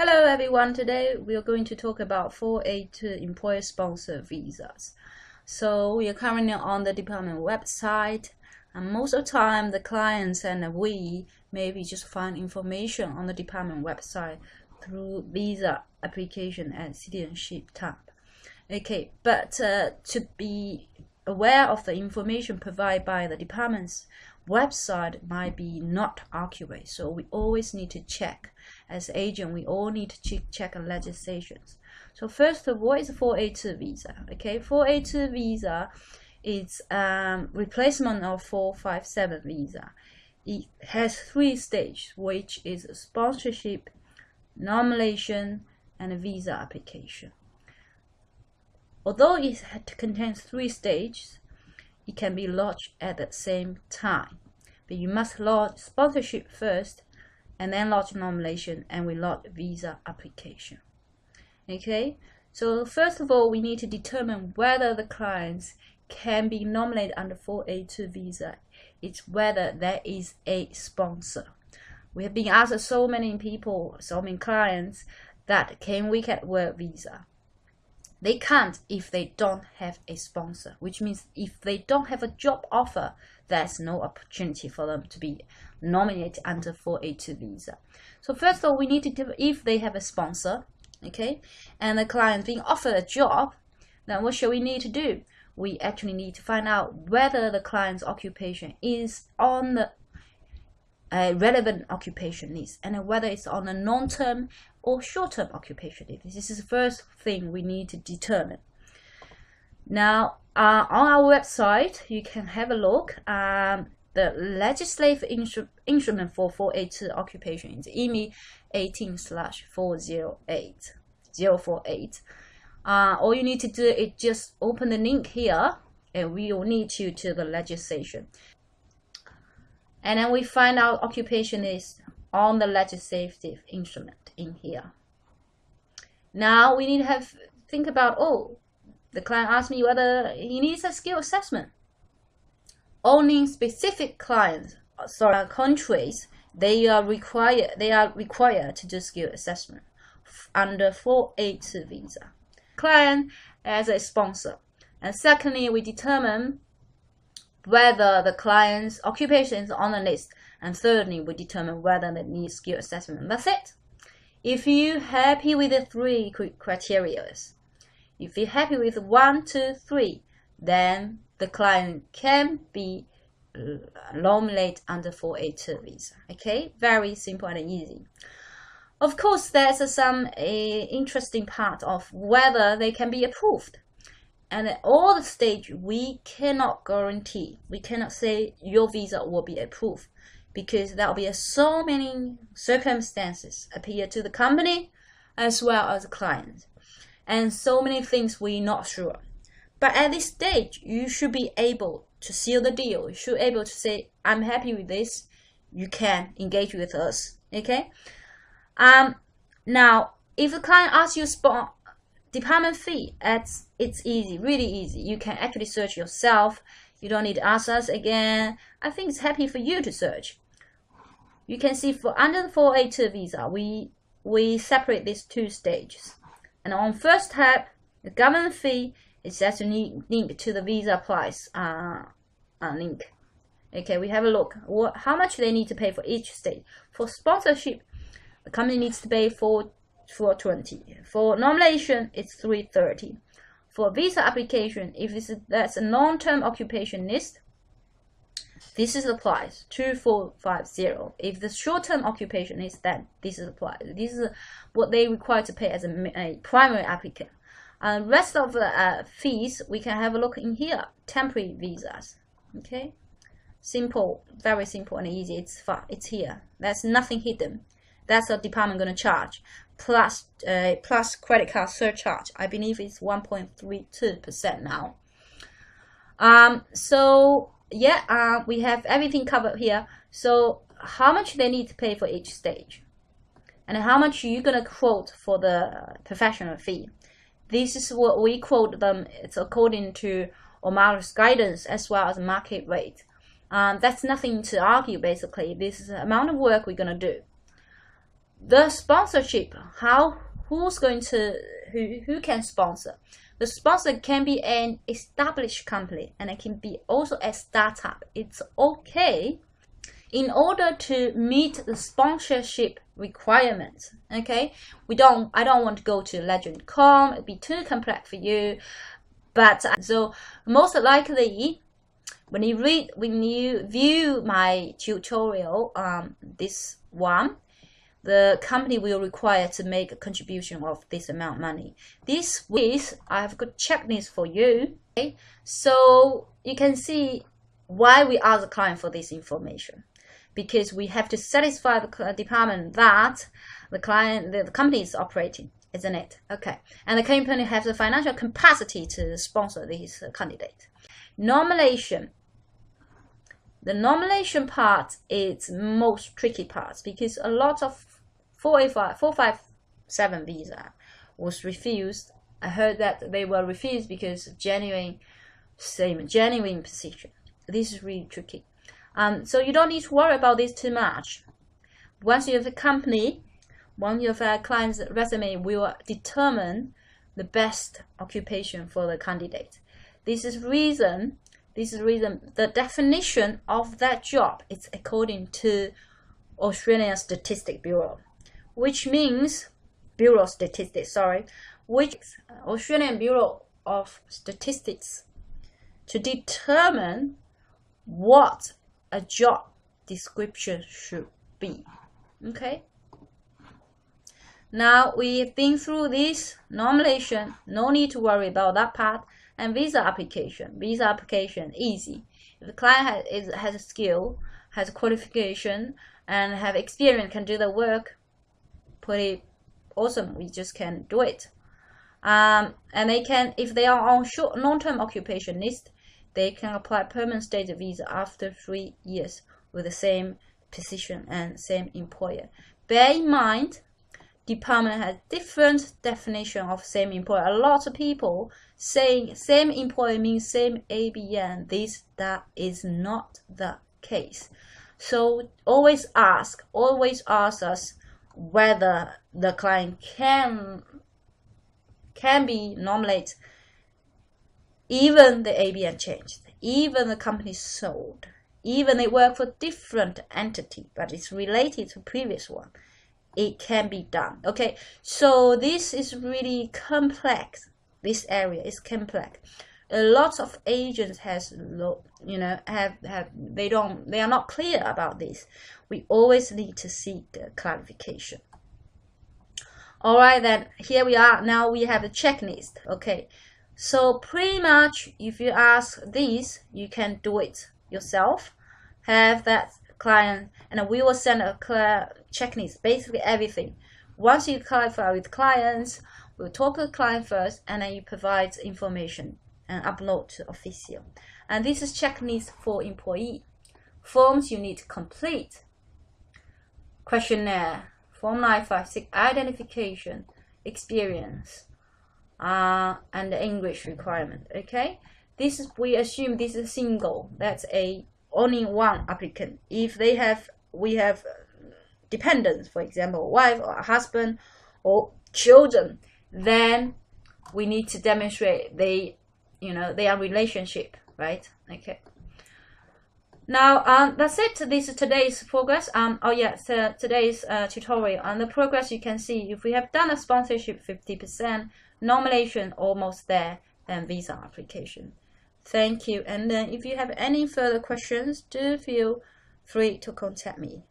Hello everyone, today we are going to talk about 482 employer sponsor visas. So we are currently on the department website, and most of the time the clients and we maybe just find information on the department website through visa application and citizenship tab. Okay, but to be aware of the information provided by the department's website might be not accurate, so we always need to check. As agent, we all need to check legislations. So first of all, is 482 visa. Okay, 482 visa is replacement of 457 visa. It has 3 stages, which is sponsorship, nomination, and a visa application. Although it contains 3 stages, it can be lodged at the same time. But you must lodge sponsorship first, and then lodge nomination, and we lodge visa application. Okay, so first of all, we need to determine whether the clients can be nominated under 482 visa. It's whether there is a sponsor. We have been asked so many people, so many clients, that can we get work visa? They can't if they don't have a sponsor, which means if they don't have a job offer, there's no opportunity for them to be nominated under 482 visa. So first of all, we need to do if they have a sponsor, okay, and the client being offered a job, then what shall we need to do? We actually need to find out whether the client's occupation is on the relevant occupation list, and whether it's on a long-term or short-term occupation list. This is the first thing we need to determine. Now, on our website, you can have a look. The legislative instrument for 482 occupation is IMI 18/408048. All you need to do is just open the link here, and we will need you to the legislation. And then we find out occupation is on the legislative instrument in here. Now we need to think about, the client asked me whether he needs a skill assessment. Only specific countries, they are required to do skill assessment under 482 visa. Client as a sponsor. And secondly, we determine whether the client's occupation is on the list, and thirdly, we determine whether they need skill assessment. And that's it. If you're happy with the 3 criteria, if you're happy with 1, 2, 3, then the client can be nominated under 482 visa. Okay, very simple and easy. Of course, there's some interesting part of whether they can be approved. And at all the stage, we cannot guarantee, we cannot say your visa will be approved, because there will be so many circumstances appear to the company as well as the client, and so many things we're not sure. But at this stage, you should be able to seal the deal. You should be able to say, I'm happy with this, you can engage with us. Okay. Now, if the client asks you department fee, it's easy, really easy. You can actually search yourself. You don't need to ask us again. I think it's happy for you to search. You can see for under the 482 visa, we separate these 2 stages. And on first tab, the government fee is actually linked to the visa price link. Okay, we have a look how much they need to pay for each stage. For sponsorship, the company needs to pay $420. For nomination, it's $330. For visa application, if that's a long-term occupation list, this is the price, $2450. If the short-term occupation is, then this is the price. This is what they require to pay as a primary applicant. Rest of the fees, we can have a look in here. Temporary visas. Okay, simple, very simple and easy. It's here. There's nothing hidden. That's the department going to charge, plus credit card surcharge. I believe it's 1.32% now. So yeah, we have everything covered here. So how much they need to pay for each stage, and how much you're going to quote for the professional fee. This is what we quote them. It's according to Omara's guidance as well as market rate. That's nothing to argue, basically. This is the amount of work we're going to do. the sponsorship, who's going to, who can sponsor? The sponsor can be an established company, and it can be also a startup. It's okay. In order to meet the sponsorship requirements, okay, I don't want to go to Legend.com, it'd be too complex for you. But so most likely, when you view my tutorial, this one, the company will require to make a contribution of this amount of money. This is, I have a good checklist for you. Okay? So you can see why we ask the client for this information, because we have to satisfy the department that the company is operating, isn't it? Okay, and the company has the financial capacity to sponsor this candidate. Nomination. The nomination part is most tricky part, because a lot of 457 visa was refused. I heard that they were refused because of genuine position. This is really tricky. So you don't need to worry about this too much. Once you have a company, once you have a client's resume, will determine the best occupation for the candidate. This is reason the definition of that job is according to Australian Statistics Bureau, which means Australian Bureau of Statistics, to determine what a job description should be. Okay. Now we've been through this nomination, no need to worry about that part. And visa application. Visa application, easy. If the client has a skill, has a qualification, and have experience, can do the work, pretty awesome. We just can do it. And they can, if they are on long-term occupation list, they can apply permanent state visa after 3 years with the same position and same employer. Bear in mind, department has different definition of same employer. A lot of people saying same employer means same ABN. That is not the case. So always ask us whether the client can be nominated, even the ABN changed, even the company sold, even they work for different entity, but it's related to previous one. It can be done. Okay, so this is really complex. This area is complex. A lot of agents they are not clear about this. We always need to seek clarification. All right, then here we are. Now we have a checklist. Okay, so pretty much if you ask this, you can do it yourself. Have that client, and we will send a checklist, basically everything. Once you clarify with clients, we'll talk to the client first, and then you provide information and upload to Officio. And this is checklist for employee. Forms you need to complete: questionnaire, form 956, identification, experience, and the English requirement. Okay, this is, we assume this is single. That's only one applicant. If we have dependents, for example, wife or husband or children, then we need to demonstrate they are relationship, right? Okay. Now that's it. This is today's progress. So today's tutorial. On the progress, you can see if we have done a sponsorship 50%, nomination almost there, then visa application. Thank you. And then if you have any further questions, do feel free to contact me.